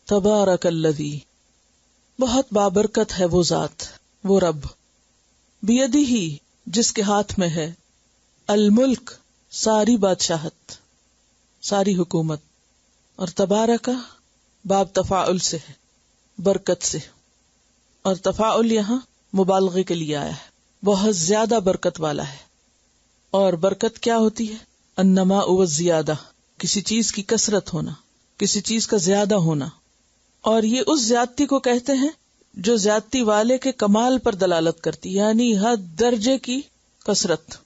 تبارک الذی، بہت بابرکت ہے وہ ذات، وہ رب، بیدہ، جس کے ہاتھ میں ہے، الملک، ساری بادشاہت، ساری حکومت، اور تبارک باب تفاعل سے ہے، برکت سے، اور تفاعل یہاں مبالغے کے لیے آیا ہے، بہت زیادہ برکت والا ہے۔ اور برکت کیا ہوتی ہے؟ النماء والزیادہ، کسی چیز کی کثرت ہونا، کسی چیز کا زیادہ ہونا، اور یہ اس زیادتی کو کہتے ہیں جو زیادتی والے کے کمال پر دلالت کرتی، یعنی حد درجے کی کثرت۔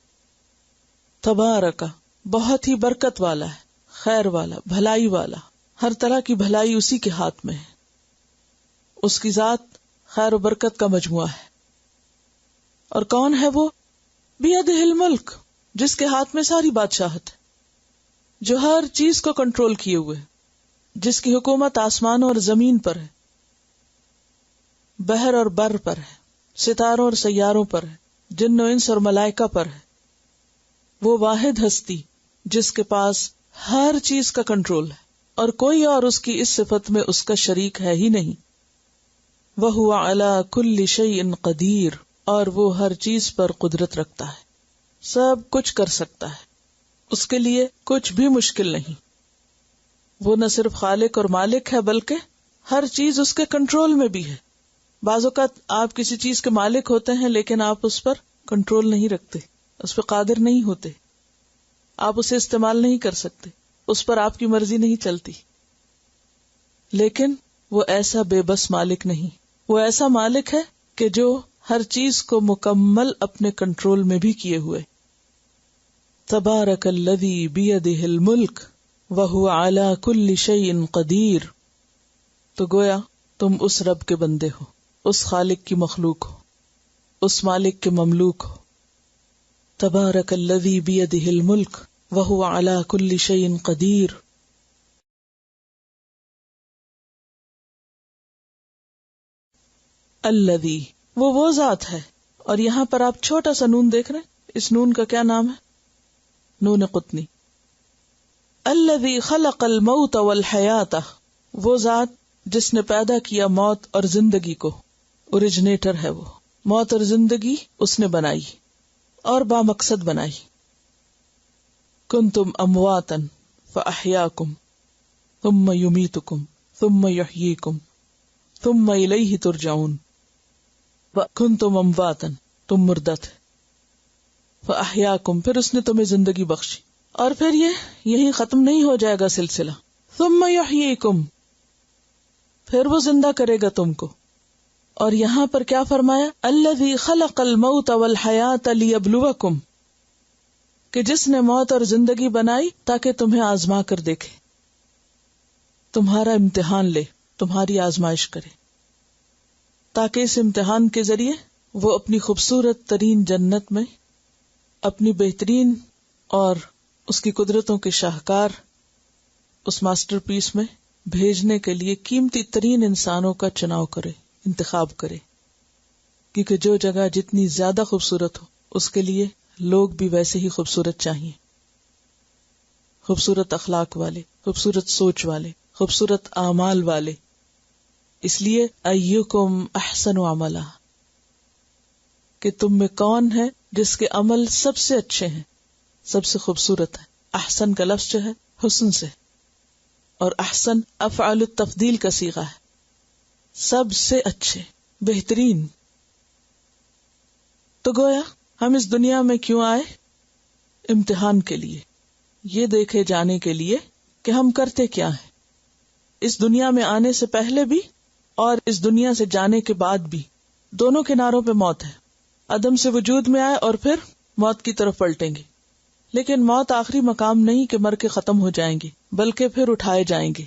تبارک، بہت ہی برکت والا ہے، خیر والا، بھلائی والا، ہر طرح کی بھلائی اسی کے ہاتھ میں ہے، اس کی ذات خیر و برکت کا مجموعہ ہے۔ اور کون ہے وہ؟ بیدہ الملک، جس کے ہاتھ میں ساری بادشاہت ہے، جو ہر چیز کو کنٹرول کیے ہوئے ہے، جس کی حکومت آسمانوں اور زمین پر ہے، بحر اور بر پر ہے، ستاروں اور سیاروں پر ہے، جن و انس اور ملائکہ پر ہے۔ وہ واحد ہستی جس کے پاس ہر چیز کا کنٹرول ہے، اور کوئی اور اس کی اس صفت میں اس کا شریک ہے ہی نہیں۔ وَهُوَ عَلَى كُلِّ شَيْءٍ قَدِيرٌ، اور وہ ہر چیز پر قدرت رکھتا ہے، سب کچھ کر سکتا ہے، اس کے لیے کچھ بھی مشکل نہیں۔ وہ نہ صرف خالق اور مالک ہے بلکہ ہر چیز اس کے کنٹرول میں بھی ہے۔ بعض اوقات آپ کسی چیز کے مالک ہوتے ہیں لیکن آپ اس پر کنٹرول نہیں رکھتے، اس پہ قادر نہیں ہوتے، آپ اسے استعمال نہیں کر سکتے، اس پر آپ کی مرضی نہیں چلتی۔ لیکن وہ ایسا بے بس مالک نہیں، وہ ایسا مالک ہے کہ جو ہر چیز کو مکمل اپنے کنٹرول میں بھی کیے ہوئے۔ تبارک الذی بیدہ الملک وہو علی کل شیء قدیر۔ تو گویا تم اس رب کے بندے ہو، اس خالق کی مخلوق ہو، اس مالک کے مملوک ہو۔ تبارک الذی بیدہ الملک وہو علی کل شیء قدیر۔ الذی، وہ ذات ہے، اور یہاں پر آپ چھوٹا سا نون دیکھ رہے ہیں، اس نون کا کیا نام ہے؟ نون قطنی۔ الذی خلق الموت والحیات، وہ ذات جس نے پیدا کیا موت اور زندگی کو، اوریجنیٹر ہے وہ، موت اور زندگی اس نے بنائی اور بامقصد بنائی۔ کنتم امواتا فاحیاکم ثم یمیتکم ثم یحییکم ثم الیہ ترجعون۔ کنتم امواتا، تم مردہ تھے، فاحیاکم، پھر اس نے تمہیں زندگی بخشی، اور پھر یہی ختم نہیں ہو جائے گا سلسلہ، ثم یحییکم، پھر وہ زندہ کرے گا تم کو۔ اور یہاں پر کیا فرمایا؟ الذی خلق الموت والحیات لیبلوکم، کہ جس نے موت اور زندگی بنائی تاکہ تمہیں آزما کر دیکھے، تمہارا امتحان لے، تمہاری آزمائش کرے، تاکہ اس امتحان کے ذریعے وہ اپنی خوبصورت ترین جنت میں اپنی بہترین اور اس کی قدرتوں کے شاہکار اس ماسٹر پیس میں بھیجنے کے لیے قیمتی ترین انسانوں کا چناؤ کرے، انتخاب کرے، کیونکہ جو جگہ جتنی زیادہ خوبصورت ہو اس کے لیے لوگ بھی ویسے ہی خوبصورت چاہیے، خوبصورت اخلاق والے، خوبصورت سوچ والے، خوبصورت اعمال والے۔ اس لیے ایکم احسن عملا، کہ تم میں کون ہے جس کے عمل سب سے اچھے ہیں، سب سے خوبصورت ہے۔ احسن کا لفظ جو ہے حسن سے، اور احسن افعال التفضیل کا صیغہ ہے، سب سے اچھے، بہترین۔ تو گویا ہم اس دنیا میں کیوں آئے؟ امتحان کے لیے، یہ دیکھے جانے کے لیے کہ ہم کرتے کیا ہیں۔ اس دنیا میں آنے سے پہلے بھی اور اس دنیا سے جانے کے بعد بھی دونوں کناروں پہ موت ہے۔ عدم سے وجود میں آئے اور پھر موت کی طرف پلٹیں گے، لیکن موت آخری مقام نہیں کہ مر کے ختم ہو جائیں گے، بلکہ پھر اٹھائے جائیں گے۔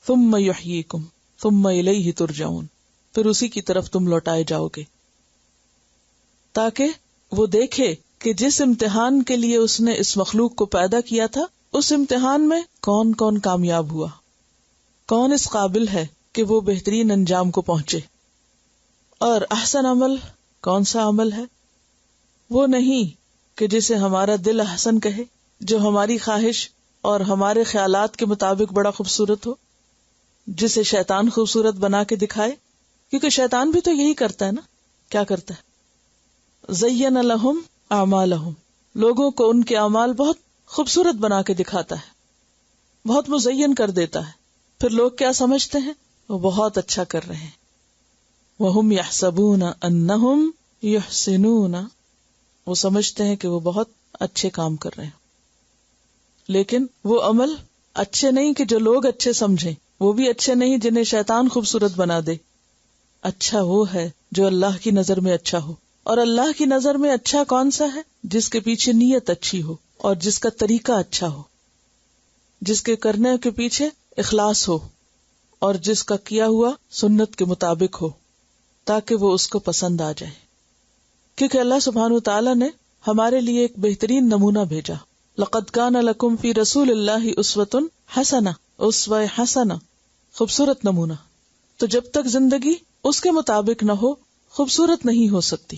ثم یحییکم ثم الیہ ترجعون، پھر اسی کی طرف تم لوٹائے جاؤ گے، تاکہ وہ دیکھے کہ جس امتحان کے لیے اس نے اس مخلوق کو پیدا کیا تھا، اس امتحان میں کون کون کامیاب ہوا، کون اس قابل ہے کہ وہ بہترین انجام کو پہنچے۔ اور احسن عمل کون سا عمل ہے؟ وہ نہیں کہ جسے ہمارا دل احسن کہے، جو ہماری خواہش اور ہمارے خیالات کے مطابق بڑا خوبصورت ہو، جسے شیطان خوبصورت بنا کے دکھائے، کیونکہ شیطان بھی تو یہی کرتا ہے نا. کیا کرتا ہے؟ زین لہم اعمالہم، لوگوں کو ان کے اعمال بہت خوبصورت بنا کے دکھاتا ہے، بہت مزین کر دیتا ہے. پھر لوگ کیا سمجھتے ہیں؟ وہ بہت اچھا کر رہے ہیں. وہم یحسبون انہم یحسنون، وہ سمجھتے ہیں کہ وہ بہت اچھے کام کر رہے ہیں. لیکن وہ عمل اچھے نہیں کہ جو لوگ اچھے سمجھیں، وہ بھی اچھے نہیں جنہیں شیطان خوبصورت بنا دے. اچھا وہ ہے جو اللہ کی نظر میں اچھا ہو. اور اللہ کی نظر میں اچھا کون سا ہے؟ جس کے پیچھے نیت اچھی ہو اور جس کا طریقہ اچھا ہو، جس کے کرنے کے پیچھے اخلاص ہو اور جس کا کیا ہوا سنت کے مطابق ہو، تاکہ وہ اس کو پسند آ جائے. کیونکہ اللہ سبحانہ وتعالی نے ہمارے لیے ایک بہترین نمونہ بھیجا. لقد کان لکم فی رسول اللہ اسوۃ حسنہ، اسوہ حسنہ، خوبصورت نمونہ. تو جب تک زندگی اس کے مطابق نہ ہو، خوبصورت نہیں ہو سکتی.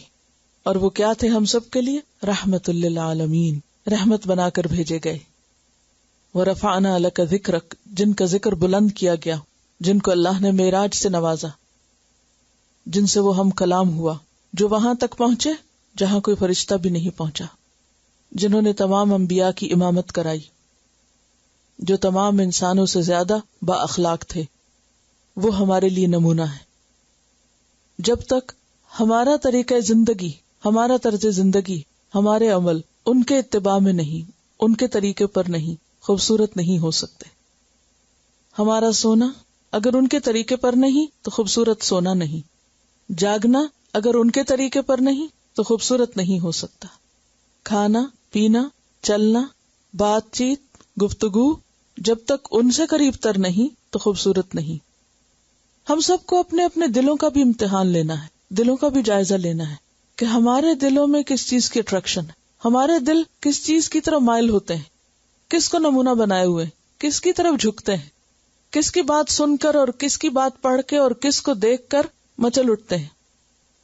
اور وہ کیا تھے ہم سب کے لیے؟ رحمت للعالمین، رحمت بنا کر بھیجے گئے. ورفعنا لک ذکرک، جن کا ذکر بلند کیا گیا، جن کو اللہ نے معراج سے نوازا، جن سے وہ ہم کلام ہوا، جو وہاں تک پہنچے جہاں کوئی فرشتہ بھی نہیں پہنچا، جنہوں نے تمام انبیاء کی امامت کرائی، جو تمام انسانوں سے زیادہ با اخلاق تھے. وہ ہمارے لیے نمونہ ہے. جب تک ہمارا طریقہ زندگی، ہمارا طرز زندگی، ہمارے عمل ان کے اتباع میں نہیں، ان کے طریقے پر نہیں، خوبصورت نہیں ہو سکتے. ہمارا سونا اگر ان کے طریقے پر نہیں تو خوبصورت سونا نہیں. جاگنا اگر ان کے طریقے پر نہیں تو خوبصورت نہیں ہو سکتا. کھانا، پینا، چلنا، بات چیت، گفتگو جب تک ان سے قریب تر نہیں تو خوبصورت نہیں. ہم سب کو اپنے اپنے دلوں کا بھی امتحان لینا ہے، دلوں کا بھی جائزہ لینا ہے کہ ہمارے دلوں میں کس چیز کی اٹریکشن ہے، ہمارے دل کس چیز کی طرف مائل ہوتے ہیں، کس کو نمونہ بنائے ہوئے، کس کی طرف جھکتے ہیں، کس کی بات سن کر اور کس کی بات پڑھ کے اور کس کو دیکھ کر مچل اٹھتے ہیں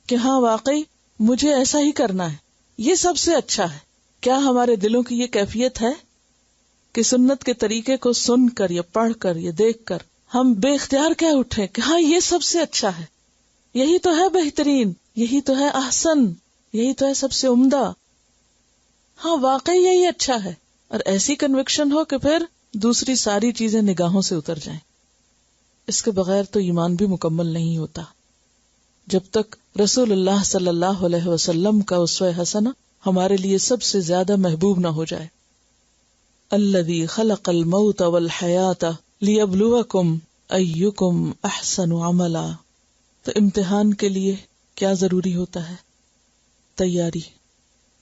کہ ہاں واقعی مجھے ایسا ہی کرنا ہے، یہ سب سے اچھا ہے. کیا ہمارے دلوں کی یہ کیفیت ہے کہ سنت کے طریقے کو سن کر یا پڑھ کر یا دیکھ کر ہم بے اختیار کہہ اٹھے کہ ہاں یہ سب سے اچھا ہے، یہی تو ہے بہترین، یہی تو ہے احسن، یہی تو ہے سب سے عمدہ، ہاں واقعی یہی اچھا ہے. اور ایسی کنوکشن ہو کہ پھر دوسری ساری چیزیں نگاہوں سے اتر جائیں. اس کے بغیر تو ایمان بھی مکمل نہیں ہوتا. جب تک رسول اللہ صلی اللہ علیہ وسلم کا اسوہ حسنہ ہمارے لیے سب سے زیادہ محبوب نہ ہو جائے. الذی خلق الموت والحیات لیبلوکم ایکم احسن عملا. تو امتحان کے لیے کیا ضروری ہوتا ہے؟ تیاری.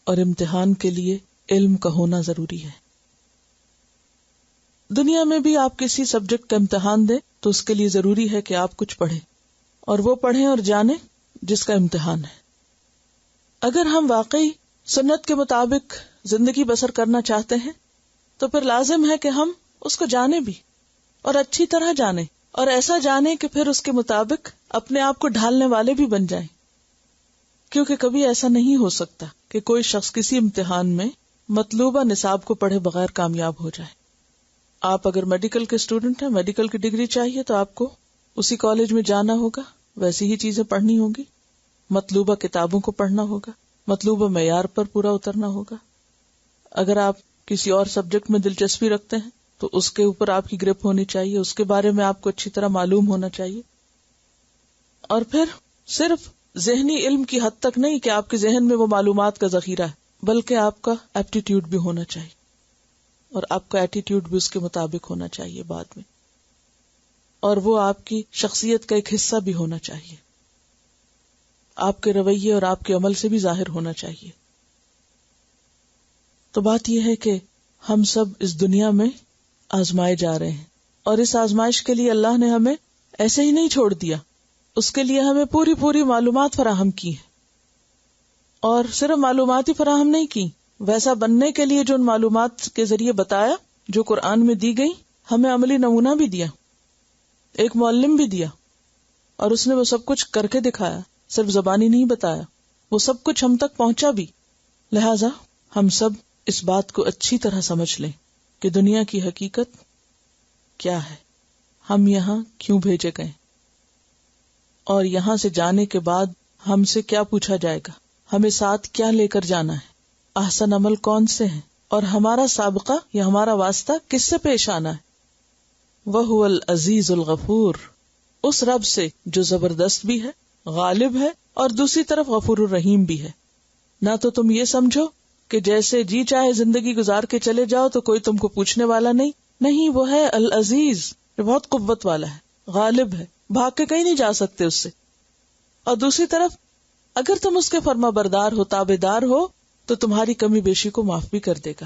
اور امتحان کے لیے علم کا ہونا ضروری ہے. دنیا میں بھی آپ کسی سبجیکٹ کا امتحان دیں تو اس کے لیے ضروری ہے کہ آپ کچھ پڑھیں، اور وہ پڑھیں اور جانیں جس کا امتحان ہے. اگر ہم واقعی سنت کے مطابق زندگی بسر کرنا چاہتے ہیں تو پھر لازم ہے کہ ہم اس کو جانیں بھی، اور اچھی طرح جانیں، اور ایسا جانیں کہ پھر اس کے مطابق اپنے آپ کو ڈھالنے والے بھی بن جائیں. کیونکہ کبھی ایسا نہیں ہو سکتا کہ کوئی شخص کسی امتحان میں مطلوبہ نصاب کو پڑھے بغیر کامیاب ہو جائے. آپ اگر میڈیکل کے اسٹوڈنٹ ہیں، میڈیکل کی ڈگری چاہیے تو آپ کو اسی کالج میں جانا ہوگا، ویسی ہی چیزیں پڑھنی ہوں گی، مطلوبہ کتابوں کو پڑھنا ہوگا، مطلوبہ معیار پر پورا اترنا ہوگا. اگر آپ کسی اور سبجیکٹ میں دلچسپی رکھتے ہیں تو اس کے اوپر آپ کی گرپ ہونی چاہیے، اس کے بارے میں آپ کو اچھی طرح معلوم ہونا چاہیے. اور پھر صرف ذہنی علم کی حد تک نہیں کہ آپ کے ذہن میں وہ معلومات کا ذخیرہ ہے، بلکہ آپ کا ایپٹیٹیوڈ بھی ہونا چاہیے، اور آپ کا ایٹیٹیوڈ بھی اس کے مطابق ہونا چاہیے بعد میں، اور وہ آپ کی شخصیت کا ایک حصہ بھی ہونا چاہیے، آپ کے رویے اور آپ کے عمل سے بھی ظاہر ہونا چاہیے. تو بات یہ ہے کہ ہم سب اس دنیا میں آزمائے جا رہے ہیں، اور اس آزمائش کے لیے اللہ نے ہمیں ایسے ہی نہیں چھوڑ دیا، اس کے لیے ہمیں پوری معلومات فراہم کی ہیں. اور صرف معلومات ہی فراہم نہیں کی، ویسا بننے کے لیے جو ان معلومات کے ذریعے بتایا، جو قرآن میں دی گئی، ہمیں عملی نمونہ بھی دیا، ایک معلم بھی دیا، اور اس نے وہ سب کچھ کر کے دکھایا، صرف زبانی نہیں بتایا، وہ سب کچھ ہم تک پہنچا بھی. لہذا ہم سب اس بات کو اچھی طرح سمجھ لیں کہ دنیا کی حقیقت کیا ہے. ہم یہاں کیوں بھیجے گئے، اور یہاں سے جانے کے بعد ہم سے کیا پوچھا جائے گا، ہمیں ساتھ کیا لے کر جانا ہے، احسن عمل کون سے ہیں، اور ہمارا سابقہ یا ہمارا واسطہ کس سے پیش آنا ہے۔ وَهُوَ الْعَزِيزُ الْغَفُورُ، اس رب سے جو زبردست بھی ہے، غالب ہے، اور دوسری طرف غفور الرحیم بھی ہے۔ نہ تو تم یہ سمجھو کہ جیسے جی چاہے زندگی گزار کے چلے جاؤ تو کوئی تم کو پوچھنے والا نہیں، وہ ہے العزیز، جو بہت قوت والا ہے، غالب ہے، بھاگ کے کہیں نہیں جا سکتے اس سے۔ اور دوسری طرف اگر تم اس کے فرما بردار ہو، تابع دار ہو، تو تمہاری کمی بیشی کو معاف بھی کر دے گا۔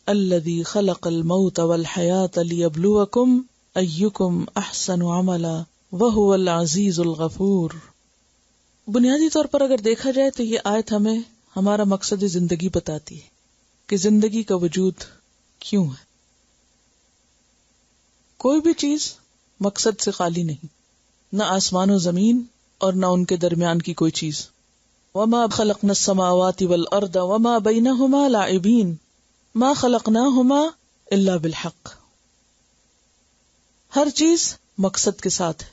الذی خلق الموت والحیاۃ لیبلوکم ایکم احسن عملا وہو العزیز الغفور۔ بنیادی طور پر اگر دیکھا جائے تو یہ آیت ہمیں ہمارا مقصد زندگی بتاتی ہے کہ زندگی کا وجود کیوں ہے۔ کوئی بھی چیز مقصد سے خالی نہیں، نہ آسمان و زمین اور نہ ان کے درمیان کی کوئی چیز۔ وما خلقنا السماوات والارض وما بینہما لاعبین ما خلقناہما الا بالحق۔ ہر چیز مقصد کے ساتھ ہے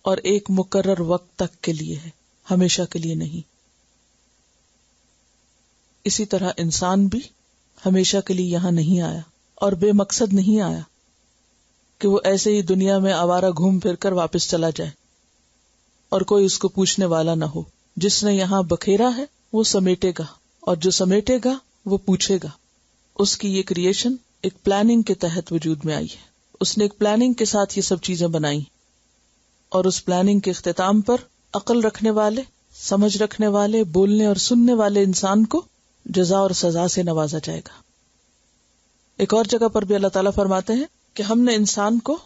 اور ایک مقرر وقت تک کے لیے ہے، ہمیشہ کے لیے نہیں۔ اسی طرح انسان بھی ہمیشہ کے لیے یہاں نہیں آیا اور بے مقصد نہیں آیا کہ وہ ایسے ہی دنیا میں آوارہ گھوم پھر کر واپس چلا جائے اور کوئی اس کو پوچھنے والا نہ ہو۔ جس نے یہاں بکھیرا ہے وہ سمیٹے گا، اور جو سمیٹے گا وہ پوچھے گا۔ اس کی یہ کریشن ایک پلاننگ کے تحت وجود میں آئی ہے، اس نے ایک پلاننگ کے ساتھ یہ سب چیزیں بنائی، اور اس پلاننگ کے اختتام پر عقل رکھنے والے، سمجھ رکھنے والے، بولنے اور سننے والے انسان کو جزا اور سزا سے نوازا جائے گا۔ ایک اور جگہ پر بھی اللہ تعالیٰ فرماتے ہیں کہ ہم نے انسان کو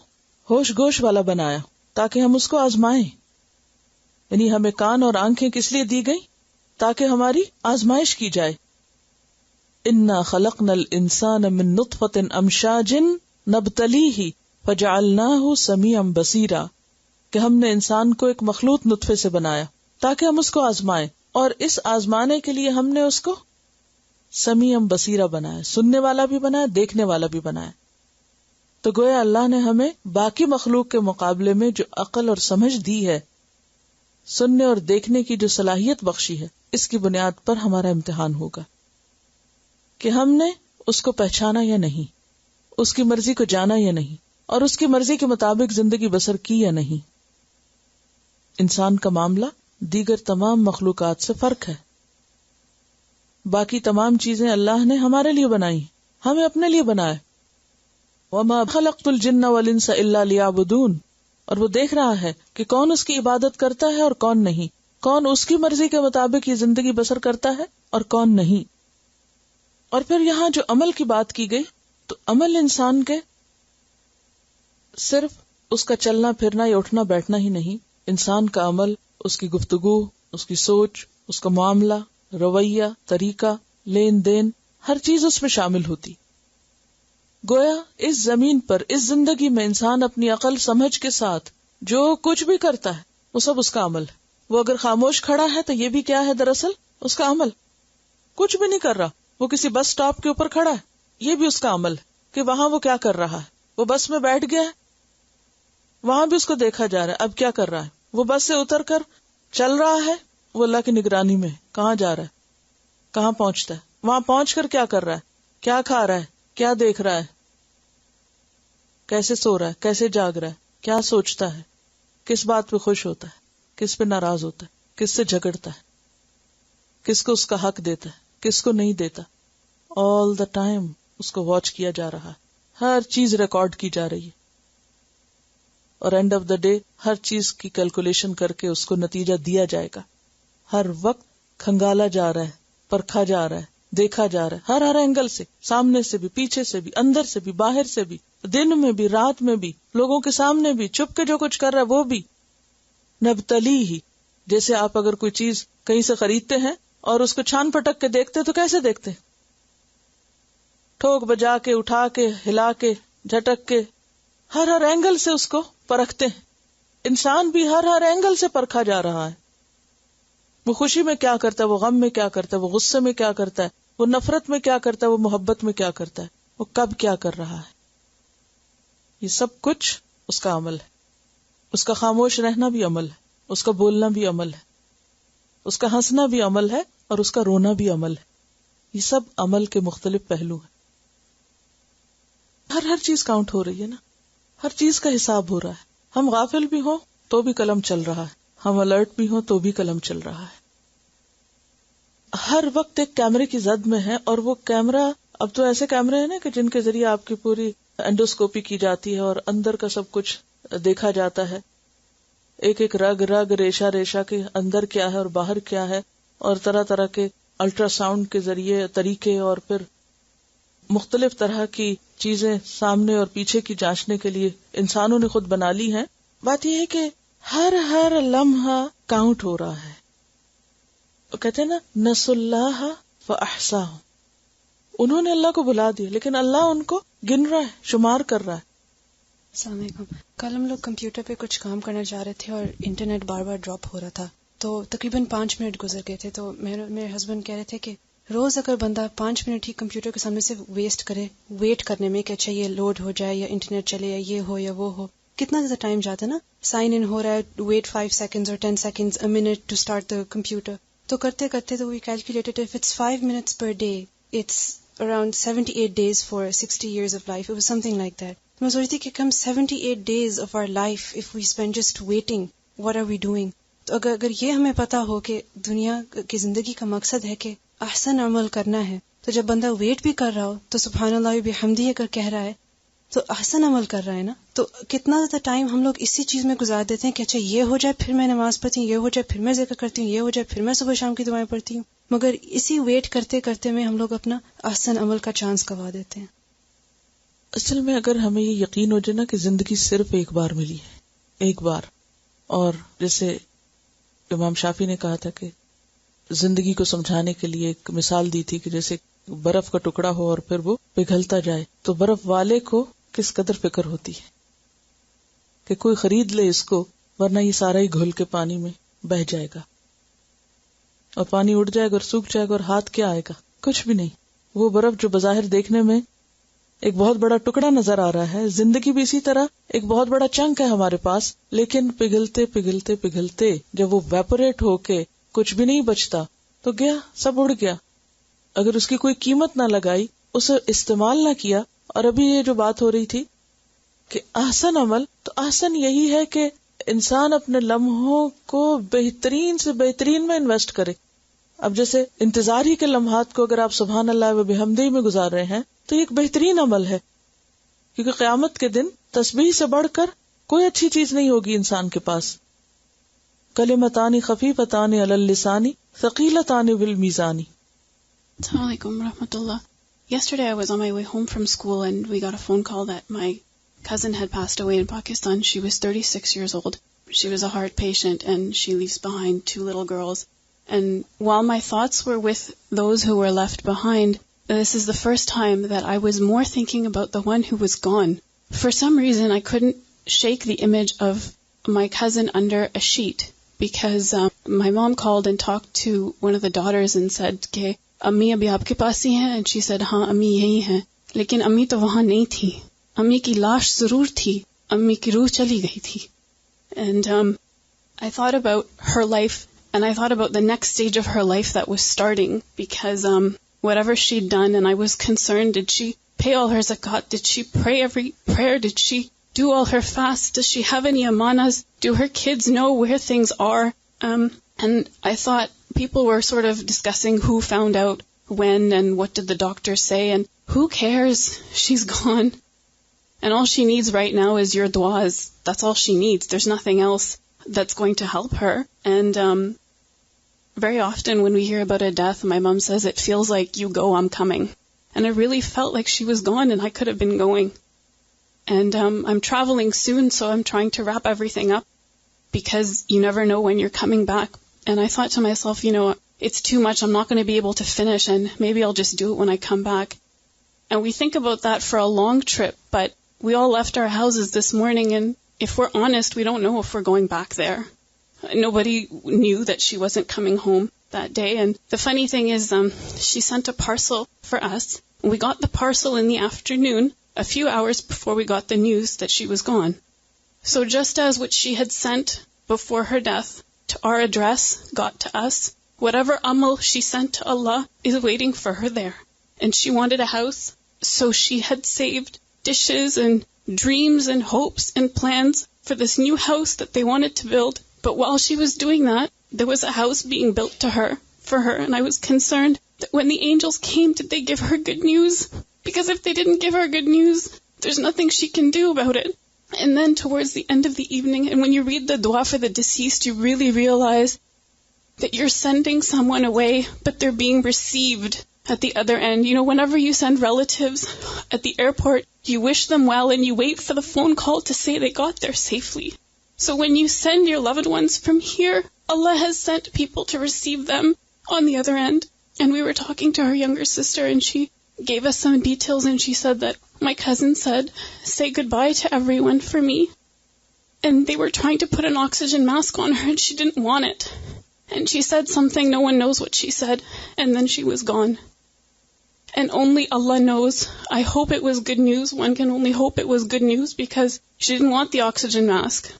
ہوش گوش والا بنایا تاکہ ہم اس کو آزمائیں، یعنی ہمیں کان اور آنکھیں کس لیے دی گئی؟ تاکہ ہماری آزمائش کی جائے۔ انا خلقنا الانسان من نطفۃ امشاج نبتلیہ فجعلناہ سمیعا بصیرا، کہ ہم نے انسان کو ایک مخلوط نطفے سے بنایا تاکہ ہم اس کو آزمائیں، اور اس آزمانے کے لیے ہم نے اس کو سمیعا بصیرا بنایا، سننے والا بھی بنایا، دیکھنے والا بھی بنایا۔ تو گویا اللہ نے ہمیں باقی مخلوق کے مقابلے میں جو عقل اور سمجھ دی ہے، سننے اور دیکھنے کی جو صلاحیت بخشی ہے، اس کی بنیاد پر ہمارا امتحان ہوگا کہ ہم نے اس کو پہچانا یا نہیں، اس کی مرضی کو جانا یا نہیں، اور اس کی مرضی کے مطابق زندگی بسر کی یا نہیں۔ انسان کا معاملہ دیگر تمام مخلوقات سے فرق ہے۔ باقی تمام چیزیں اللہ نے ہمارے لیے بنائی، ہمیں اپنے لیے بنایا۔ وَمَا خَلَقْتُ الْجِنَّ وَالْإِنسَ إِلَّا لِيَعْبُدُونَ، اور وہ دیکھ رہا ہے کہ کون اس کی عبادت کرتا ہے اور کون نہیں، کون اس کی مرضی کے مطابق یہ زندگی بسر کرتا ہے اور کون نہیں۔ اور پھر یہاں جو عمل کی بات کی گئی، تو عمل انسان کے صرف اس کا چلنا پھرنا یا اٹھنا بیٹھنا ہی نہیں، انسان کا عمل، اس کی گفتگو، اس کی سوچ، اس کا معاملہ، رویہ، طریقہ، لین دین، ہر چیز اس میں شامل ہوتی۔ گویا اس زمین پر، اس زندگی میں انسان اپنی عقل سمجھ کے ساتھ جو کچھ بھی کرتا ہے وہ سب اس کا عمل ہے۔ وہ اگر خاموش کھڑا ہے تو یہ بھی کیا ہے؟ دراصل اس کا عمل۔ کچھ بھی نہیں کر رہا، وہ کسی بس سٹاپ کے اوپر کھڑا ہے، یہ بھی اس کا عمل ہے کہ وہاں وہ کیا کر رہا ہے۔ وہ بس میں بیٹھ گیا ہے، وہاں بھی اس کو دیکھا جا رہا ہے اب کیا کر رہا ہے۔ وہ بس سے اتر کر چل رہا ہے، وہ اللہ کی نگرانی میں کہاں جا رہا ہے، کہاں پہنچتا ہے، وہاں پہنچ کر کیا کر رہا ہے، کیا کھا رہا ہے، کیا دیکھ رہا ہے، کیسے سو رہا ہے، کیسے جاگ رہا ہے، کیا سوچتا ہے، کس بات پہ خوش ہوتا ہے، کس پہ ناراض ہوتا ہے، کس سے جھگڑتا ہے، کس کو اس کا حق دیتا ہے، کس کو نہیں دیتا۔ آل دا ٹائم اس کو واچ کیا جا رہا ہے، ہر چیز ریکارڈ کی جا رہی ہے، اور اینڈ آف دا ڈے ہر چیز کی کیلکولیشن کر کے اس کو نتیجہ دیا جائے گا۔ ہر وقت کھنگالا جا رہا ہے، پرکھا جا رہا ہے، دیکھا جا رہا ہے، ہر اینگل سے، سامنے سے بھی، پیچھے سے بھی، اندر سے بھی، باہر سے بھی، دن میں بھی، رات میں بھی، لوگوں کے سامنے بھی، چھپ کے جو کچھ کر رہا ہے وہ بھی۔ نبتلی ہی، جیسے آپ اگر کوئی چیز کہیں سے خریدتے ہیں اور اس کو چھان پٹک کے دیکھتے تو کیسے دیکھتے؟ ٹھوک بجا کے، اٹھا کے، ہلا کے، جھٹک کے، ہر اینگل سے اس کو پرکھتے ہیں۔ انسان بھی ہر اینگل سے پرکھا جا رہا ہے۔ وہ خوشی میں کیا کرتا ہے، وہ غم میں کیا کرتا ہے، وہ غصے میں کیا کرتا ہے، وہ نفرت میں کیا کرتا ہے، وہ محبت میں کیا کرتا ہے، وہ کب کیا کر رہا ہے۔ یہ سب کچھ اس کا عمل ہے. اس کا خاموش رہنا بھی عمل ہے, اس کا بولنا بھی عمل ہے, اس کا ہنسنا بھی عمل ہے, اور اس کا رونا بھی عمل ہے. یہ سب عمل کے مختلف پہلو ہیں. ہر چیز کاؤنٹ ہو رہی ہے نا, ہر چیز کا حساب ہو رہا ہے. ہم غافل بھی ہوں تو بھی قلم چل رہا ہے, ہم الرٹ بھی ہوں تو بھی قلم چل رہا ہے. ہر وقت ایک کیمرے کی زد میں ہے, اور وہ کیمرہ, اب تو ایسے کیمرے ہیں نا کہ جن کے ذریعے آپ کی پوری اینڈوسکوپی کی جاتی ہے اور اندر کا سب کچھ دیکھا جاتا ہے. ایک ایک رگ ریشہ کے اندر کیا ہے اور باہر کیا ہے, اور طرح طرح کے الٹرا ساؤنڈ کے ذریعے طریقے, اور پھر مختلف طرح کی چیزیں سامنے اور پیچھے کی جانچنے کے لیے انسانوں نے خود بنا لی ہیں. بات یہ ہے کہ ہر لمحہ کاؤنٹ ہو رہا ہے. کہتے ہیں نا, نسوا اللہ فاحصاہ, انہوں نے اللہ کو بلا دیا لیکن اللہ ان کو گن رہا ہے, شمار کر رہا ہے. السلام علیکم. کل ہم لوگ کمپیوٹر پہ کچھ کام کرنا چاہ رہے تھے اور انٹرنیٹ بار بار ڈراپ ہو رہا تھا, تو تقریباً 5 منٹ گزر گئے تھے. تو میرے ہسبینڈ کہہ رہے تھے کہ روز اگر بندہ 5 منٹ ہی کمپیوٹر کے سامنے سے ویسٹ کرے ویٹ کرنے میں کہ اچھا یہ لوڈ ہو جائے یا انٹرنیٹ چلے یا یہ ہو یا وہ ہو, کتنا زیادہ ٹائم جاتا ہے نا. سائن ان ہو رہا ہے, ویٹ 5 seconds اور 10 seconds a minute to start the computer. تو کرتے کرتے تو we calculated if it's 5 minutes per day, it's around 78 days for 60 years of life. It was something like that. میں سوچ رہی تھی کہ کم 78 days of our life if we spend just waiting, what are we doing? تو اگر یہ ہمیں پتا ہو کہ دنیا کی زندگی کا مقصد ہے کہ احسن عمل کرنا ہے, تو جب بندہ ویٹ بھی کر رہا ہو تو سبحان اللہ بحمدہ اگر کہہ رہا ہے تو احسن عمل کر رہا ہے نا. تو کتنا زیادہ ٹائم ہم لوگ اسی چیز میں گزار دیتے ہیں کہ اچھا یہ ہو جائے پھر میں نماز پڑھتی ہوں, یہ ہو جائے پھر میں ذکر کرتی ہوں, یہ ہو جائے پھر میں صبح شام کی دعائیں پڑھتی ہوں. مگر اسی ویٹ کرتے کرتے میں ہم لوگ اپنا احسن عمل کا چانس گوا دیتے ہیں. اصل میں اگر ہمیں یہ یقین ہو جائے نا کہ زندگی صرف ایک بار ملی ہے, ایک بار, اور جیسے امام شافعی نے کہا تھا کہ زندگی کو سمجھانے کے لیے ایک مثال دی تھی کہ جیسے برف کا ٹکڑا ہو اور پھر وہ پگھلتا جائے, تو برف والے کو کس قدر فکر ہوتی ہے کہ کوئی خرید لے اس کو, ورنہ یہ سارا ہی گھل کے پانی میں بہہ جائے گا, اور پانی اڑ جائے گا اور سوکھ جائے گا, اور ہاتھ کیا آئے گا, کچھ بھی نہیں. وہ برف جو بظاہر دیکھنے میں ایک بہت بڑا ٹکڑا نظر آ رہا ہے, زندگی بھی اسی طرح ایک بہت بڑا چنک ہے ہمارے پاس, لیکن پگھلتے پگھلتے پگھلتے جب وہ ویپوریٹ ہو کے کچھ بھی نہیں بچتا تو گیا, سب اڑ گیا. اگر اس کی کوئی قیمت نہ لگائی, اسے استعمال نہ کیا. اور ابھی یہ جو بات ہو رہی تھی کہ احسن عمل, تو احسن یہی ہے کہ انسان اپنے لمحوں کو بہترین سے بہترین میں انویسٹ کرے. اب جیسے انتظار ہی کے لمحات کو اگر آپ سبحان اللہ و بحمدہ میں گزار رہے ہیں تو یہ ایک بہترین عمل ہے, کیونکہ قیامت کے دن تسبیح سے بڑھ کر کوئی اچھی چیز نہیں ہوگی انسان کے پاس. کلمتان خفیفتان علی اللسان ثقیلتان بالمیزان. Assalamu alaikum wa rahmatullah. Yesterday I was on my way home from school and we got a phone call that my cousin had passed away in Pakistan. She was 36 years old. She was a heart patient and she leaves behind 2 little girls. And while my thoughts were with those who were left behind, this is the first time that I was more thinking about the one who was gone. For some reason I couldn't shake the image of my cousin under a sheet because my mom called and talked to one of the daughters and said کہ امی ابھی آپ کے پاس ہی ہیں, and she said ہاں امی یہی ہیں, لیکن امی تو وہاں نہیں تھی. امی کی لاش ضرور تھی, امی کی روح چلی گئی تھی. And I thought about her life and I thought about the next stage of her life that was starting because whatever she'd done, and I was concerned, did she pay all her zakat? Did she pray every prayer? Did she do all her fasts? Does she have any amanas? Do her kids know where things are? And I thought people were sort of discussing who found out when and what did the doctor say, and who cares? She's gone. And all she needs right now is your du'as. That's all she needs. There's nothing else that's going to help her. And very often when we hear about a death, my mom says it feels like you go, I'm coming. And I really felt like she was gone and I could have been going. And I'm traveling soon, so I'm trying to wrap everything up because you never know when you're coming back. And I thought to myself, it's too much. I'm not going to be able to finish, and maybe I'll just do it when I come back. And we think about that for a long trip, but we all left our houses this morning, and if we're honest, we don't know if we're going back there. Nobody knew that she wasn't coming home that day. And the funny thing is, she sent a parcel for us. We got the parcel in the afternoon, a few hours before we got the news that she was gone. So just as what she had sent before her death to our address got to us, whatever amal she sent to Allah is waiting for her there. And she wanted a house, so she had saved dishes and dreams and hopes and plans for this new house that they wanted to build. But while she was doing that, there was a house being built to her, for her, and I was concerned that when the angels came, did they give her good news? Because if they didn't give her good news, there's nothing she can do about it. And then towards the end of the evening, and when you read the dua for the deceased, you really realize that you're sending someone away, but they're being received at the other end. You know, whenever you send relatives at the airport, you wish them well and you wait for the phone call to say they got there safely. So when you send your loved ones from here, Allah has sent people to receive them on the other end. And we were talking to her younger sister, and she gave us some details, and she said that my cousin said, say goodbye to everyone for me. And they were trying to put an oxygen mask on her, and she didn't want it. And she said something, no one knows what she said, and then she was gone. And only Allah knows. I hope it was good news. One can only hope it was good news, because she didn't want the oxygen mask.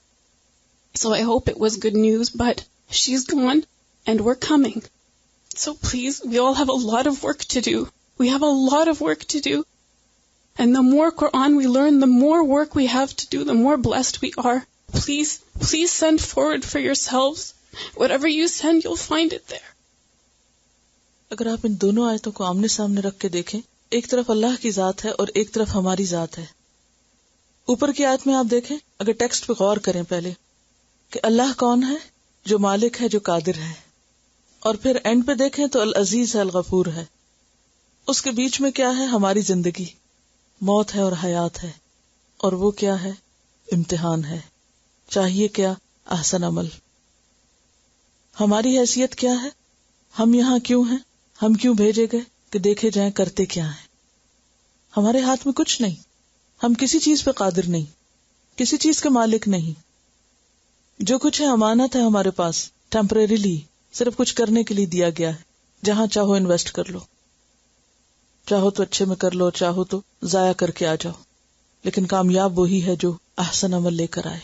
So I hope it was good news, but she's gone, and we're coming. So please, we all have a lot of work to do. We have a lot of work to do. And the more Quran we learn, the more work we have to do, the more blessed we are. Please send forward for yourselves. Whatever you send, you'll find it there. اگر آپ ان دونوں آیتوں کو آمنے سامنے رکھ کے دیکھیں، ایک طرف اللہ کی ذات ہے اور ایک طرف ہماری ذات ہے. اوپر کی آیت میں آپ دیکھیں، اگر ٹیکسٹ پہ غور کریں پہلے، کہ اللہ کون ہے؟ جو مالک ہے، جو قادر ہے. اور پھر اینڈ پہ دیکھیں تو العزیز ہے، الغفور ہے. اس کے بیچ میں کیا ہے؟ ہماری زندگی، موت ہے اور حیات ہے. اور وہ کیا ہے؟ امتحان ہے. چاہیے کیا؟ احسن عمل. ہماری حیثیت کیا ہے؟ ہم یہاں کیوں ہیں؟ ہم کیوں بھیجے گئے؟ کہ دیکھے جائیں کرتے کیا ہیں. ہمارے ہاتھ میں کچھ نہیں. ہم کسی چیز پہ قادر نہیں، کسی چیز کے مالک نہیں. جو کچھ ہے امانت ہے ہمارے پاس، ٹیمپریریلی صرف کچھ کرنے کے لیے دیا گیا ہے. جہاں چاہو انویسٹ کر لو، چاہو تو اچھے میں کر لو، چاہو تو ضائع کر کے آ جاؤ. لیکن کامیاب وہی ہے جو احسن عمل لے کر آئے.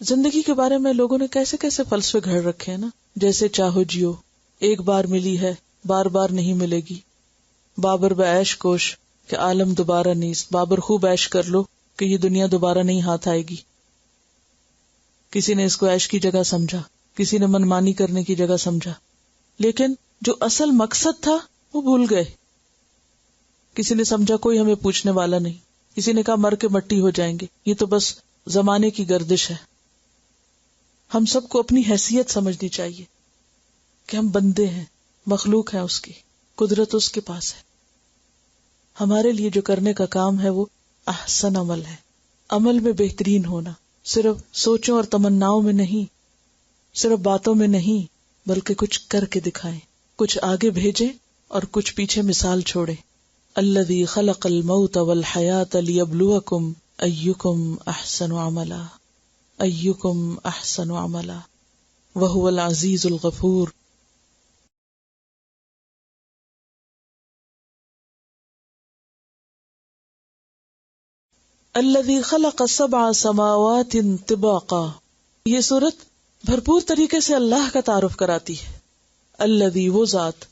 زندگی کے بارے میں لوگوں نے کیسے کیسے فلسفے گھڑ رکھے ہیں نا. جیسے چاہو جیو، ایک بار ملی ہے بار بار نہیں ملے گی. بابر بعیش کوش کہ عالم دوبارہ نیست. بابر خوب عیش کر لو کہ یہ دنیا دوبارہ نہیں ہاتھ آئے گی. کسی نے اس کو عیش کی جگہ سمجھا، کسی نے منمانی کرنے کی جگہ سمجھا، لیکن جو اصل مقصد تھا وہ بھول گئے. کسی نے سمجھا کوئی ہمیں پوچھنے والا نہیں، کسی نے کہا مر کے مٹی ہو جائیں گے، یہ تو بس زمانے کی گردش ہے. ہم سب کو اپنی حیثیت سمجھنی چاہیے کہ ہم بندے ہیں، مخلوق ہیں اس کی، قدرت اس کے پاس ہے. ہمارے لیے جو کرنے کا کام ہے وہ احسن عمل ہے. عمل میں بہترین ہونا، صرف سوچوں اور تمناؤں میں نہیں، صرف باتوں میں نہیں، بلکہ کچھ کر کے دکھائیں، کچھ آگے بھیجیں اور کچھ پیچھے مثال چھوڑیں. الذی خلق الموت والحیاۃ لیبلوکم ایکم احسن عملا، ایکم احسن عملا وہو العزیز الغفور. الذی خلق سبع سماوات طباقا، یہ سورت بھرپور طریقے سے اللہ کا تعارف کراتی ہے. الذی، وہ ذات،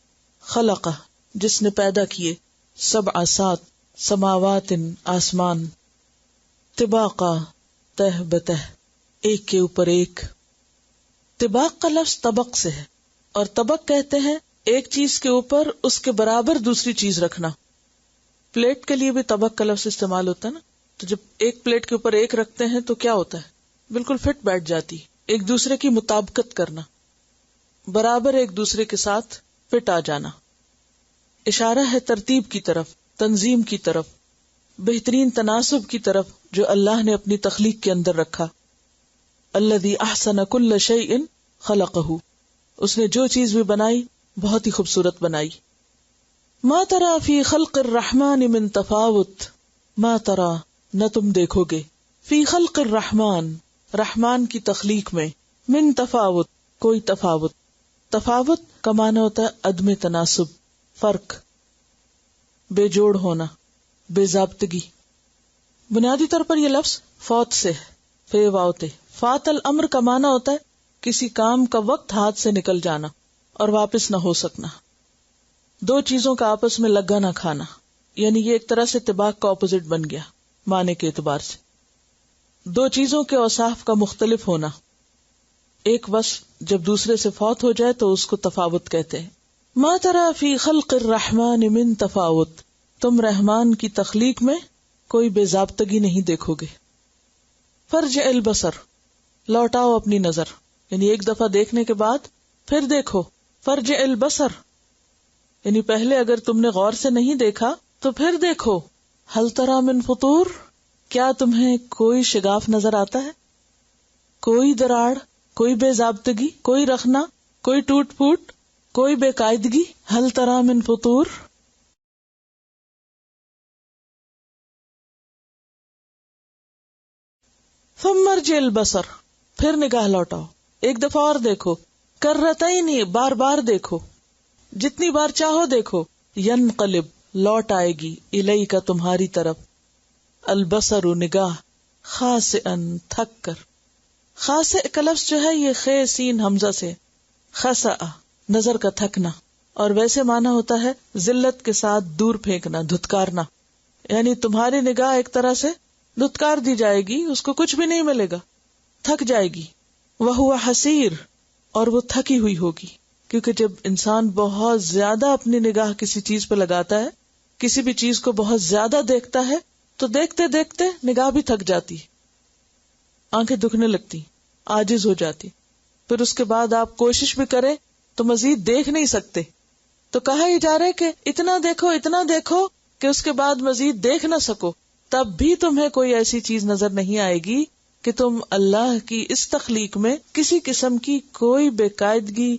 خلق، جس نے پیدا کیے، سبع، سات، سماوات، آسمان، طباقا، تہ بتہ، ایک کے اوپر ایک. طباق کا لفظ طبق سے ہے، اور طبق کہتے ہیں ایک چیز کے اوپر اس کے برابر دوسری چیز رکھنا. پلیٹ کے لیے بھی طبق کا لفظ استعمال ہوتا ہے نا. تو جب ایک پلیٹ کے اوپر ایک رکھتے ہیں تو کیا ہوتا ہے؟ بالکل فٹ بیٹھ جاتی. ایک دوسرے کی مطابقت کرنا، برابر ایک دوسرے کے ساتھ فٹ آ جانا. اشارہ ہے ترتیب کی طرف، تنظیم کی طرف، بہترین تناسب کی طرف جو اللہ نے اپنی تخلیق کے اندر رکھا. الذی احسن کل شیء خلقہ، اس نے جو چیز بھی بنائی بہت ہی خوبصورت بنائی. ما تری فی خلق الرحمن من تفاوت، ما تری، نہ تم دیکھو گے، فی خلق الرحمن، رحمان کی تخلیق میں، من تفاوت، کوئی تفاوت. تفاوت کا معنی ہوتا ہے عدم تناسب، فرق، بے جوڑ ہونا، بے ضابطگی. بنیادی طور پر یہ لفظ فوت سے ہے، فے واؤتے. فات الامر کا معنی ہوتا ہے کسی کام کا وقت ہاتھ سے نکل جانا اور واپس نہ ہو سکنا، دو چیزوں کا آپس میں لگا نہ کھانا، یعنی یہ ایک طرح سے طباق کا اپوزٹ بن گیا معنی کے اعتبار سے. دو چیزوں کے اوصاف کا مختلف ہونا، ایک وصف جب دوسرے سے فوت ہو جائے تو اس کو تفاوت کہتے ہیں. ما ترى فی خلق الرحمن من تفاوت، تم رحمان کی تخلیق میں کوئی بے ضابطگی نہیں دیکھو گے. فرجع البصر، لوٹاؤ اپنی نظر، یعنی ایک دفعہ دیکھنے کے بعد پھر دیکھو. فرجع البصر یعنی پہلے اگر تم نے غور سے نہیں دیکھا تو پھر دیکھو. هل ترى من فطور، کیا تمہیں کوئی شگاف نظر آتا ہے، کوئی دراڑ، کوئی بے ضابطگی، کوئی رخنا، کوئی ٹوٹ پھوٹ، کوئی بے قاعدگی. هل ترى من فطور. ثم ارجع البصر، پھر نگاہ لوٹاؤ، ایک دفعہ اور دیکھو. کرتین، بار بار دیکھو، جتنی بار چاہو دیکھو. ینقلب، لوٹ آئے گی، الیک، تمہاری طرف. البصر، نگاہ، خاسئا، تھک کر. خاسئ کا لفظ جو ہے یہ خے سین حمزہ سے، خسأ، نظر کا تھکنا، اور ویسے معنی ہوتا ہے ذلت کے ساتھ دور پھینکنا، دھتکارنا. یعنی تمہاری نگاہ ایک طرح سے دھتکار دی جائے گی، اس کو کچھ بھی نہیں ملے گا، تھک جائے گی. وہو حسیر، اور وہ تھکی ہوئی ہوگی، کیونکہ جب انسان بہت زیادہ اپنی نگاہ کسی چیز پہ لگاتا ہے، کسی بھی چیز کو بہت زیادہ دیکھتا ہے، تو دیکھتے دیکھتے نگاہ بھی تھک جاتی، آنکھیں دکھنے لگتی، عاجز ہو جاتی. پھر اس کے بعد آپ کوشش بھی کریں تو مزید دیکھ نہیں سکتے. تو کہا ہی جا رہا ہے کہ اتنا دیکھو، اتنا دیکھو کہ اس کے بعد مزید دیکھ نہ سکو، تب بھی تمہیں کوئی ایسی چیز نظر نہیں آئے گی کہ تم اللہ کی اس تخلیق میں کسی قسم کی کوئی بے قاعدگی،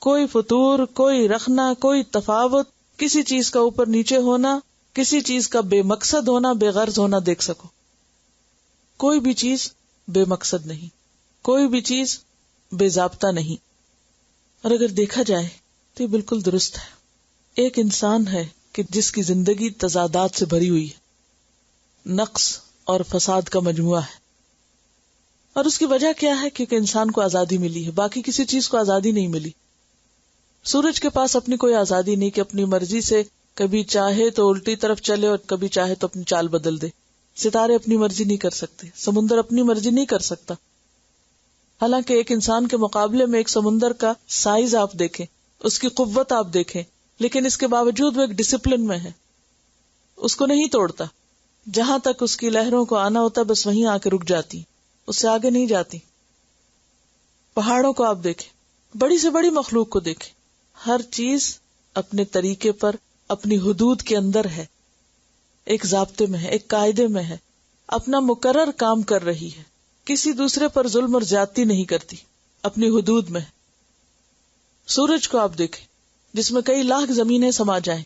کوئی فطور، کوئی رخنا، کوئی تفاوت، کسی چیز کا اوپر نیچے ہونا، کسی چیز کا بے مقصد ہونا، بے غرض ہونا دیکھ سکو. کوئی بھی چیز بے مقصد نہیں، کوئی بھی چیز بے ضابطہ نہیں. اور اگر دیکھا جائے تو یہ بالکل درست ہے. ایک انسان ہے کہ جس کی زندگی تضادات سے بھری ہوئی ہے، نقص اور فساد کا مجموعہ ہے. اور اس کی وجہ کیا ہے؟ کیونکہ انسان کو آزادی ملی ہے، باقی کسی چیز کو آزادی نہیں ملی. سورج کے پاس اپنی کوئی آزادی نہیں کہ اپنی مرضی سے کبھی چاہے تو الٹی طرف چلے اور کبھی چاہے تو اپنی چال بدل دے. ستارے اپنی مرضی نہیں کر سکتے، سمندر اپنی مرضی نہیں کر سکتا. حالانکہ ایک انسان کے مقابلے میں ایک سمندر کا سائز آپ دیکھیں، اس کی قوت آپ دیکھیں، لیکن اس کے باوجود وہ ایک ڈسپلن میں ہے، اس کو نہیں توڑتا. جہاں تک اس کی لہروں کو آنا ہوتا بس وہیں آ کے رک جاتی، اس سے آگے نہیں جاتی. پہاڑوں کو آپ دیکھیں، بڑی سے بڑی مخلوق کو دیکھیں، ہر چیز اپنے طریقے پر اپنی حدود کے اندر ہے، ایک ضابطے میں ہے، ایک قاعدے میں ہے، اپنا مقرر کام کر رہی ہے، کسی دوسرے پر ظلم اور زیادتی نہیں کرتی، اپنی حدود میں. سورج کو آپ دیکھیں جس میں کئی لاکھ زمینیں سما جائیں.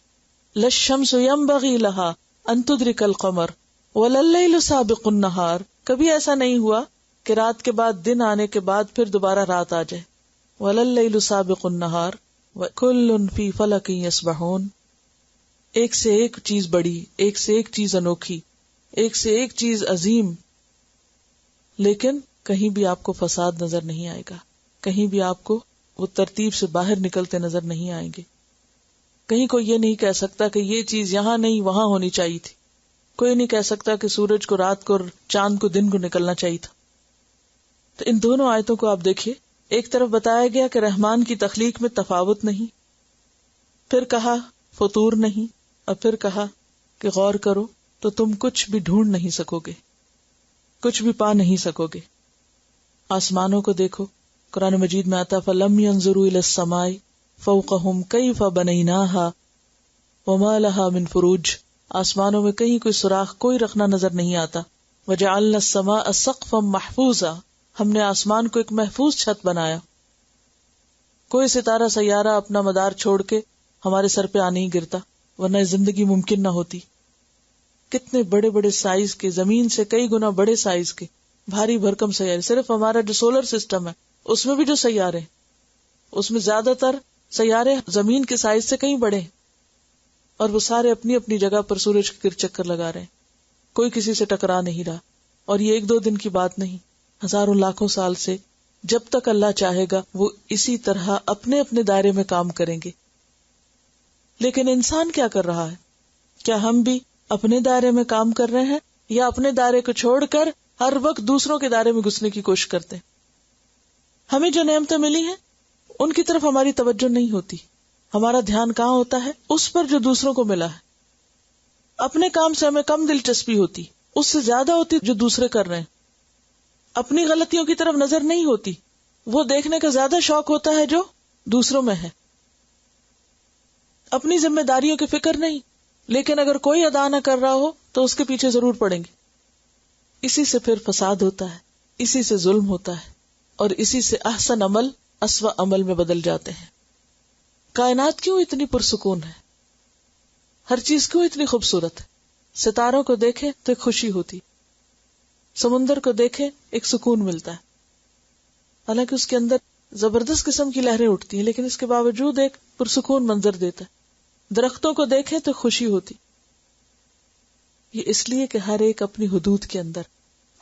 للشمس ينبغي لها ان تدرك القمر ولا الليل سابق النهار، کبھی ایسا نہیں ہوا کہ رات کے بعد دن آنے کے بعد پھر دوبارہ رات آ جائے. ولا الليل سابق النهار وكل في فلك يسبحون. ایک سے ایک چیز بڑی، ایک سے ایک چیز انوکھی، ایک سے ایک چیز عظیم، لیکن کہیں بھی آپ کو فساد نظر نہیں آئے گا، کہیں بھی آپ کو وہ ترتیب سے باہر نکلتے نظر نہیں آئیں گے. کہیں کوئی یہ نہیں کہہ سکتا کہ یہ چیز یہاں نہیں وہاں ہونی چاہیے تھی. کوئی نہیں کہہ سکتا کہ سورج کو رات کو اور چاند کو دن کو نکلنا چاہیے تھا. تو ان دونوں آیتوں کو آپ دیکھیے، ایک طرف بتایا گیا کہ رحمان کی تخلیق میں تفاوت نہیں، پھر کہا فطور نہیں، اور پھر کہا کہ غور کرو تو تم کچھ بھی ڈھونڈ نہیں سکو گے، کچھ بھی پا نہیں سکو گے. آسمانوں کو دیکھو، قرآن مجید میں آتا فَلَمْ يَنْظُرُوا إِلَى السَّمَاءِ فَوْقَهُمْ كَيْفَ بَنَيْنَاهَا وَمَا لَهَا مِنْ فُرُوجٍ. آسمانوں میں کہیں کوئی سوراخ، کوئی رخنا نظر نہیں آتا. وَجَعَلْنَا السَّمَاءَ سَقْفًا مَحْفُوظًا، ہم نے آسمان کو ایک محفوظ چھت بنایا. کوئی ستارہ سیارہ اپنا مدار چھوڑ کے ہمارے سر پہ آ نہیں گرتا، ورنہ زندگی ممکن نہ ہوتی. کتنے بڑے بڑے سائز کے، زمین سے کئی گنا بڑے سائز کے بھاری بھرکم سیارے. صرف ہمارا جو سولر سسٹم ہے اس میں بھی جو سیارے ہیں، اس میں زیادہ تر سیارے زمین کے سائز سے کہیں بڑے ہیں، اور وہ سارے اپنی اپنی جگہ پر سورج کے گرد چکر لگا رہے ہیں. کوئی کسی سے ٹکرا نہیں رہا. اور یہ 1-2 دن کی بات نہیں، ہزاروں لاکھوں سال سے جب تک اللہ چاہے گا وہ اسی طرح اپنے اپنے دائرے میں کام کریں گے. لیکن انسان کیا کر رہا ہے؟ کیا ہم بھی اپنے دائرے میں کام کر رہے ہیں یا اپنے دائرے کو چھوڑ کر ہر وقت دوسروں کے دائرے میں گھسنے کی کوشش کرتے ہیں؟ ہمیں جو نعمتیں ملی ہیں ان کی طرف ہماری توجہ نہیں ہوتی. ہمارا دھیان کہاں ہوتا ہے؟ اس پر جو دوسروں کو ملا ہے. اپنے کام سے ہمیں کم دلچسپی ہوتی، اس سے زیادہ ہوتی جو دوسرے کر رہے ہیں. اپنی غلطیوں کی طرف نظر نہیں ہوتی، وہ دیکھنے کا زیادہ شوق ہوتا ہے جو دوسروں میں ہے. اپنی ذمہ داریوں کی فکر نہیں، لیکن اگر کوئی ادا نہ کر رہا ہو تو اس کے پیچھے ضرور پڑیں گے. اسی سے پھر فساد ہوتا ہے، اسی سے ظلم ہوتا ہے، اور اسی سے احسن عمل اسوأ عمل میں بدل جاتے ہیں. کائنات کیوں اتنی پرسکون ہے؟ ہر چیز کیوں اتنی خوبصورت ہے؟ ستاروں کو دیکھیں تو ایک خوشی ہوتی، سمندر کو دیکھیں ایک سکون ملتا ہے. حالانکہ اس کے اندر زبردست قسم کی لہریں اٹھتی ہیں، لیکن اس کے باوجود ایک پرسکون منظر دیتا ہے. درختوں کو دیکھیں تو خوشی ہوتی. یہ اس لیے کہ ہر ایک اپنی حدود کے اندر،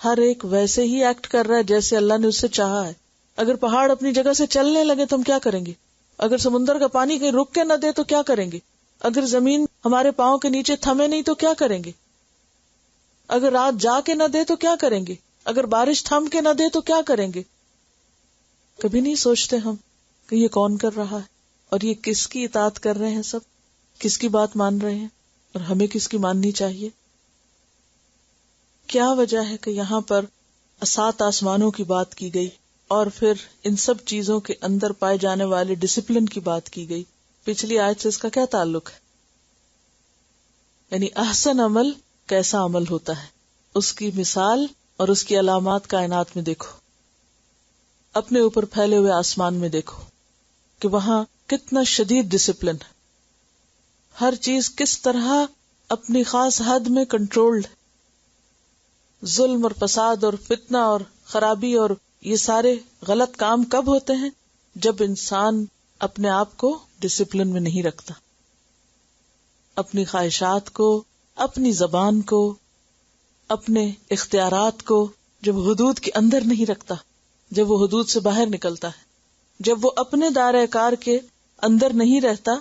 ہر ایک ویسے ہی ایکٹ کر رہا ہے جیسے اللہ نے اس سے چاہا ہے. اگر پہاڑ اپنی جگہ سے چلنے لگے تو ہم کیا کریں گے؟ اگر سمندر کا پانی کہیں رک کے نہ دے تو کیا کریں گے؟ اگر زمین ہمارے پاؤں کے نیچے تھمے نہیں تو کیا کریں گے؟ اگر رات جا کے نہ دے تو کیا کریں گے؟ اگر بارش تھم کے نہ دے تو کیا کریں گے؟ کبھی نہیں سوچتے ہم کہ یہ کون کر رہا ہے اور یہ کس کی اطاعت کر رہے ہیں، سب کس کی بات مان رہے ہیں اور ہمیں کس کی ماننی چاہیے. کیا وجہ ہے کہ یہاں پر 7 آسمانوں کی بات کی گئی اور پھر ان سب چیزوں کے اندر پائے جانے والے ڈسپلن کی بات کی گئی؟ پچھلی آیت سے اس کا کیا تعلق ہے؟ یعنی احسن عمل کیسا عمل ہوتا ہے، اس کی مثال اور اس کی علامات کائنات میں دیکھو. اپنے اوپر پھیلے ہوئے آسمان میں دیکھو کہ وہاں کتنا شدید ڈسپلن ہے. ہر چیز کس طرح اپنی خاص حد میں کنٹرولڈ. ظلم اور فساد اور فتنہ اور خرابی اور یہ سارے غلط کام کب ہوتے ہیں؟ جب انسان اپنے آپ کو ڈسپلن میں نہیں رکھتا، اپنی خواہشات کو، اپنی زبان کو، اپنے اختیارات کو جب حدود کے اندر نہیں رکھتا، جب وہ حدود سے باہر نکلتا ہے، جب وہ اپنے دائرہ کار کے اندر نہیں رہتا،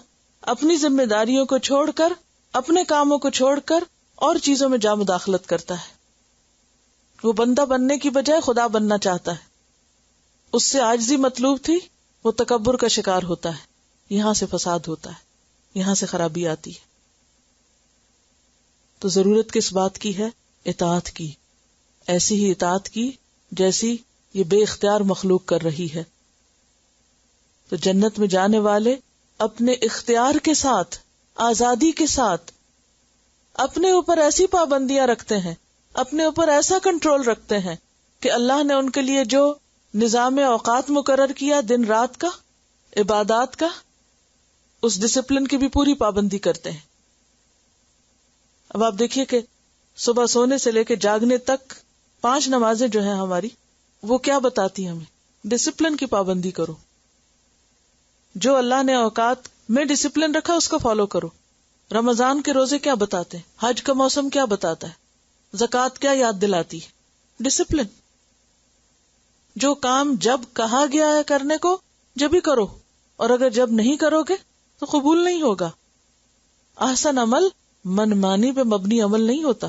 اپنی ذمہ داریوں کو چھوڑ کر، اپنے کاموں کو چھوڑ کر اور چیزوں میں جا مداخلت کرتا ہے. وہ بندہ بننے کی بجائے خدا بننا چاہتا ہے. اس سے عاجزی مطلوب تھی، وہ تکبر کا شکار ہوتا ہے. یہاں سے فساد ہوتا ہے، یہاں سے خرابی آتی ہے. تو ضرورت کس بات کی ہے؟ اطاعت کی. ایسی ہی اطاعت کی جیسی یہ بے اختیار مخلوق کر رہی ہے. تو جنت میں جانے والے اپنے اختیار کے ساتھ، آزادی کے ساتھ اپنے اوپر ایسی پابندیاں رکھتے ہیں، اپنے اوپر ایسا کنٹرول رکھتے ہیں کہ اللہ نے ان کے لیے جو نظام اوقات مقرر کیا، دن رات کا، عبادات کا، اس ڈسپلن کی بھی پوری پابندی کرتے ہیں. اب آپ دیکھیے کہ صبح سونے سے لے کے جاگنے تک 5 نمازیں جو ہیں ہماری، وہ کیا بتاتی ہیں ہمیں؟ ڈسپلن کی پابندی کرو. جو اللہ نے اوقات میں ڈسپلن رکھا اس کو فالو کرو. رمضان کے روزے کیا بتاتے ہیں؟ حج کا موسم کیا بتاتا ہے؟ زکوٰۃ کیا یاد دلاتی ہے؟ ڈسپلن. جو کام جب کہا گیا ہے کرنے کو جب ہی کرو، اور اگر جب نہیں کرو گے تو قبول نہیں ہوگا. احسن عمل منمانی پہ مبنی عمل نہیں ہوتا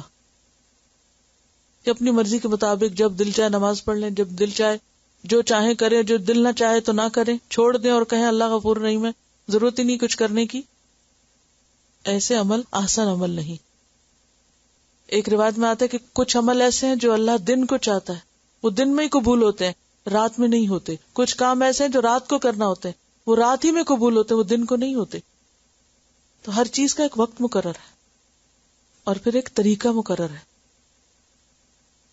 کہ اپنی مرضی کے مطابق جب دل چاہے نماز پڑھ لیں، جب دل چاہے جو چاہے کریں، جو دل نہ چاہے تو نہ کریں، چھوڑ دیں اور کہیں اللہ غفور رحیم ہے، ضرورت ہی نہیں کچھ کرنے کی. ایسے عمل احسن عمل نہیں. ایک روایت میں آتا ہے کہ کچھ عمل ایسے ہیں جو اللہ دن کو چاہتا ہے، وہ دن میں ہی قبول ہوتے ہیں، رات میں نہیں ہوتے. کچھ کام ایسے ہیں جو رات کو کرنا ہوتے ہیں، وہ رات ہی میں قبول ہوتے ہیں، وہ دن کو نہیں ہوتے. تو ہر چیز کا ایک وقت مقرر ہے اور پھر ایک طریقہ مقرر ہے.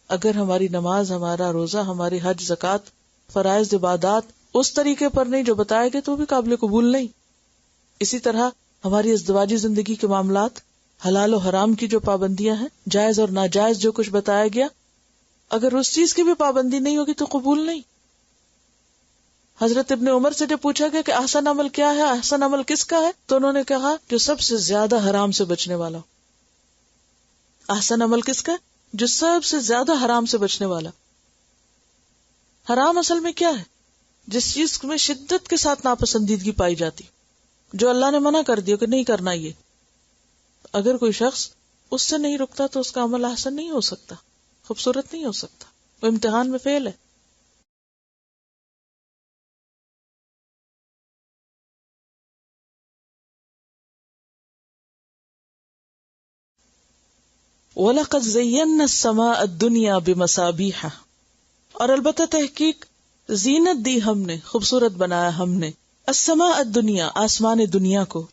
اگر ہماری نماز، ہمارا روزہ، ہماری حج، زکوٰۃ، فرائض عبادات اس طریقے پر نہیں جو بتائے گئے تو بھی قابل قبول نہیں. اسی طرح ہماری ازدواجی زندگی کے معاملات، حلال و حرام کی جو پابندیاں ہیں، جائز اور ناجائز جو کچھ بتایا گیا، اگر اس چیز کی بھی پابندی نہیں ہوگی تو قبول نہیں. حضرت ابن عمر سے جب پوچھا گیا کہ احسن عمل کیا ہے، احسن عمل کس کا ہے، تو انہوں نے کہا جو سب سے زیادہ حرام سے بچنے والا ہو. احسن عمل کس کا؟ جو سب سے زیادہ حرام سے بچنے والا. حرام اصل میں کیا ہے؟ جس چیز میں شدت کے ساتھ ناپسندیدگی پائی جاتی، جو اللہ نے منع کر دیا کہ نہیں کرنا. یہ اگر کوئی شخص اس سے نہیں رکتا تو اس کا عمل احسن نہیں ہو سکتا، خوبصورت نہیں ہو سکتا، وہ امتحان میں فیل ہے. وَلَقَدْ زَيَّنَّا السَّمَاءَ الدُّنْيَا بِمَصَابِيحَ، اور البتہ تحقیق زینت دی ہم نے، خوبصورت بنایا ہم نے، السماء الدنیا، آسمان دنیا کو،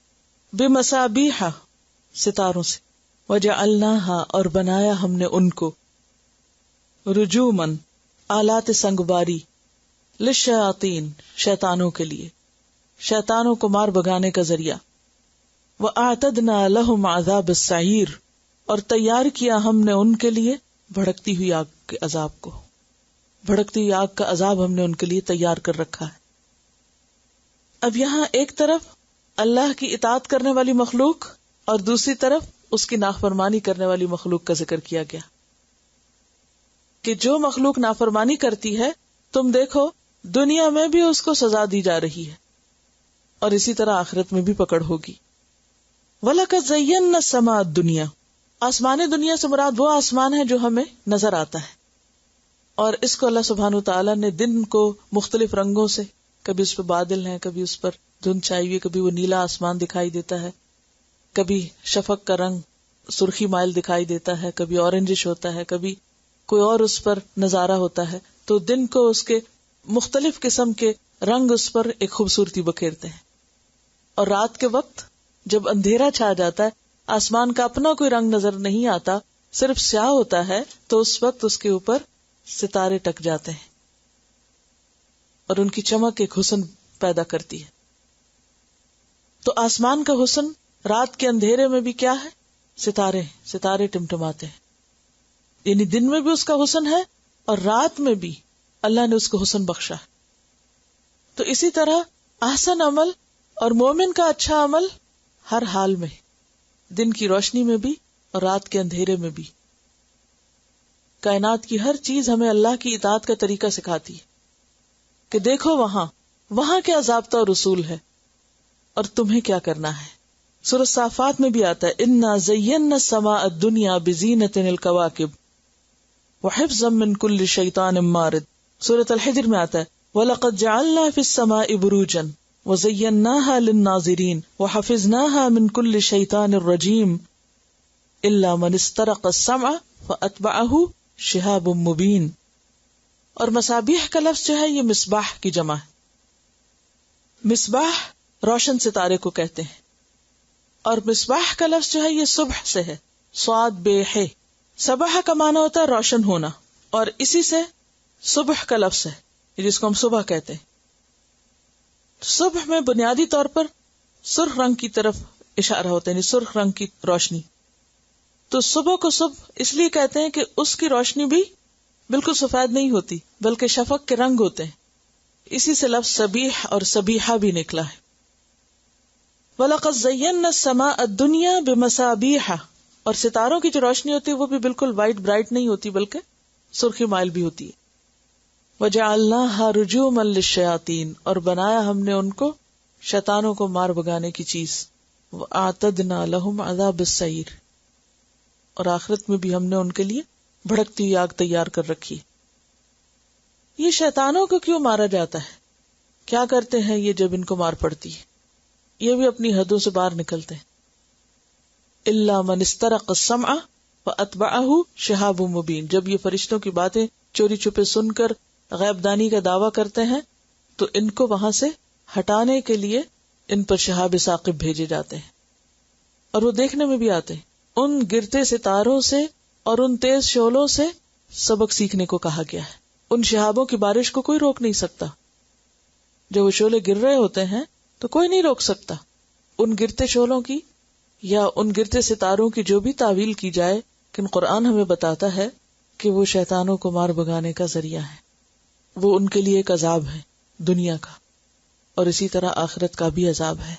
بمصابیح، ستاروں سے، وجعلناها، اور بنایا ہم نے ان کو، رجومن، آلات سنگباری، للشیاطین، شیطانوں کے لیے، شیطانوں کو مار بگانے کا ذریعہ، وَأَعْتَدْنَا لَهُمْ عَذَابَ السَّعِيرِ، اور تیار کیا ہم نے ان کے لیے بھڑکتی ہوئی آگ کے عذاب کو، بھڑکتی ہوئی آگ کا عذاب ہم نے ان کے لیے تیار کر رکھا ہے. اب یہاں ایک طرف اللہ کی اطاعت کرنے والی مخلوق اور دوسری طرف اس کی نافرمانی کرنے والی مخلوق کا ذکر کیا گیا کہ جو مخلوق نافرمانی کرتی ہے تم دیکھو دنیا میں بھی اس کو سزا دی جا رہی ہے اور اسی طرح آخرت میں بھی پکڑ ہوگی. وَلَقَدْ زَيَّنَّا السَّمَاءَ الدُّنْيَا، آسمان دنیا سے مراد وہ آسمان ہے جو ہمیں نظر آتا ہے، اور اس کو اللہ سبحانہ وتعالیٰ نے دن کو مختلف رنگوں سے، کبھی اس پہ بادل ہیں، کبھی اس پر دھند چھائی ہوئی، کبھی وہ نیلا آسمان دکھائی دیتا ہے، کبھی شفق کا رنگ سرخی مائل دکھائی دیتا ہے، کبھی اورنجش ہوتا ہے، کبھی کوئی اور اس پر نظارہ ہوتا ہے. تو دن کو اس کے مختلف قسم کے رنگ اس پر ایک خوبصورتی بکھیرتے ہیں، اور رات کے وقت جب اندھیرا چھا جاتا ہے، آسمان کا اپنا کوئی رنگ نظر نہیں آتا، صرف سیاہ ہوتا ہے، تو اس وقت اس کے اوپر ستارے ٹک جاتے ہیں اور ان کی چمک ایک حسن پیدا کرتی ہے. تو آسمان کا حسن رات کے اندھیرے میں بھی کیا ہے؟ ستارے، ستارے ٹمٹماتے ہیں. یعنی دن میں بھی اس کا حسن ہے اور رات میں بھی اللہ نے اس کو حسن بخشا ہے. تو اسی طرح احسن عمل اور مومن کا اچھا عمل ہر حال میں، دن کی روشنی میں بھی اور رات کے اندھیرے میں بھی. کائنات کی ہر چیز ہمیں اللہ کی اطاعت کا طریقہ سکھاتی ہے کہ دیکھو وہاں کیا ضابطہ اور اصول ہے اور تمہیں کیا کرنا ہے. سورۃ صافات میں بھی آتا ہے انا زینا السماء الدنیا بزینۃ الکواکب وحفظا من کل شیطان مارد. سورۃ الحجر میں آتا ہے وَلَقَدْ جَعَلْنَا فِي السَّمَاءِ بُرُوجًا وَزَيَّنَّاهَا لِلنَّاظِرِينَ وَحَفِظْنَاهَا مِنْ كُلِّ شَيْطَانٍ رَجِيمٍ إِلَّا مَنِ اسْتَرَقَ السَّمْعَ فَأَتْبَعَهُ شِهَابٌ مُبِينٌ. اور مصابیح کا لفظ جو ہے یہ مصباح کی جمع ہے. مصباح روشن ستارے کو کہتے ہیں، اور مصباح کا لفظ جو ہے یہ صبح سے ہے، صاد بے ہے. صبح کا معنی ہوتا ہے روشن ہونا، اور اسی سے صبح کا لفظ ہے جس کو ہم صبح کہتے ہیں. صبح میں بنیادی طور پر سرخ رنگ کی طرف اشارہ ہوتا ہے، یعنی سرخ رنگ کی روشنی. تو صبح کو صبح اس لیے کہتے ہیں کہ اس کی روشنی بھی بالکل سفید نہیں ہوتی بلکہ شفق کے رنگ ہوتے ہیں. اسی سے لفظ صبیح اور صبیحہ بھی نکلا ہے. وَلَقَدْ زَيَّنَّا السَّمَاءَ الدُّنْيَا بِمَصَابِيحَ، اور ستاروں کی جو روشنی ہوتی ہے وہ بھی بالکل وائٹ برائٹ نہیں ہوتی بلکہ سرخی مائل بھی ہوتی ہے. وَجَعَلْنَاهَا رُجُومًا لِلشَّيَاطِينَ، اور بنایا ہم نے ان کو شیطانوں کو مار بگانے کی چیز. وَأَعْتَدْنَا لَهُمْ عَذَابَ السَّعِيرِ، اور آخرت میں بھی ہم نے ان کے لیے بھڑکتی ہوئی آگ تیار کر رکھی. یہ شیطانوں کو کیوں مارا جاتا ہے؟ کیا کرتے ہیں یہ جب ان کو مار پڑتی ہے؟ یہ بھی اپنی حدوں سے باہر نکلتے ہیں. إِلَّا مَنِ اسْتَرَقَ السَّمْعَ وَأَتْبَعَهُ شِهَابٌ مُبِينٌ، جب یہ فرشتوں کی باتیں چوری چھپے سن کر غیب دانی کا دعویٰ کرتے ہیں تو ان کو وہاں سے ہٹانے کے لیے ان پر شہاب ثاقب بھیجے جاتے ہیں. اور وہ دیکھنے میں بھی آتے ہیں. ان گرتے ستاروں سے اور ان تیز شعلوں سے سبق سیکھنے کو کہا گیا ہے. ان شہابوں کی بارش کو کوئی روک نہیں سکتا. جب وہ شعلے گر رہے ہوتے ہیں تو کوئی نہیں روک سکتا. ان گرتے شعلوں کی یا ان گرتے ستاروں کی جو بھی تعویل کی جائے، لیکن قرآن ہمیں بتاتا ہے کہ وہ شیطانوں کو مار بگانے کا ذریعہ ہے. وہ ان کے لیے ایک عذاب ہے دنیا کا، اور اسی طرح آخرت کا بھی عذاب ہے.